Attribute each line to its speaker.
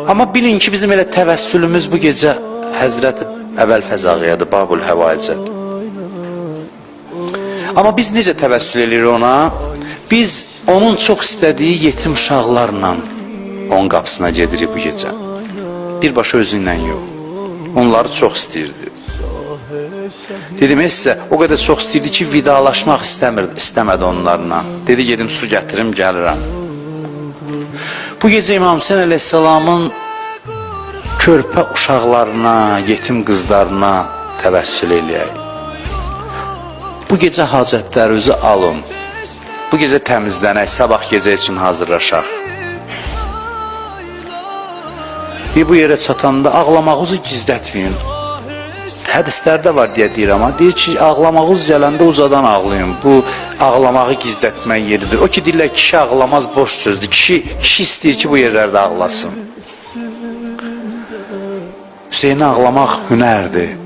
Speaker 1: Amma bilin ki, bizim elə təvəssülümüz bu gecə Həzrət Əbəlfəz ağayadır, Babul Həvaicədir. Amma biz necə təvəssül edirik ona? Biz onun çox istədiyi yetim uşaqlarla onun qapısına gedirik bu gecə. Birbaşa özü ilə yox. Onları çox istəyirdi. Dedim sizə, o qədər çox istəyirdi ki, vidalaşmaq istəmədi onlarla. Dedi, gedim su gətirim, gəlirəm. Bu gecə İmam Hüseyin əleyhissalamın körpə uşaqlarına, yetim qızlarına təvəssül eləyək. Bu gecə hacətlərinizi alın. Bu gecə təmizlənək, sabah gecə üçün hazırlaşaq. Bir bu yerə çatanda ağlamağınızı gizlətməyin. Hədislərdə var deyə deyir, amma deyir ki, ağlamağınız gələndə ucadan ağlayın. Bu ağlamağı gizlətmək yeridir. O ki, deyirlər, kişi ağlamaz, boş sözdür. Kişi istəyir ki, bu yerlərdə ağlasın. Hüseyni ağlamaq hünərdir.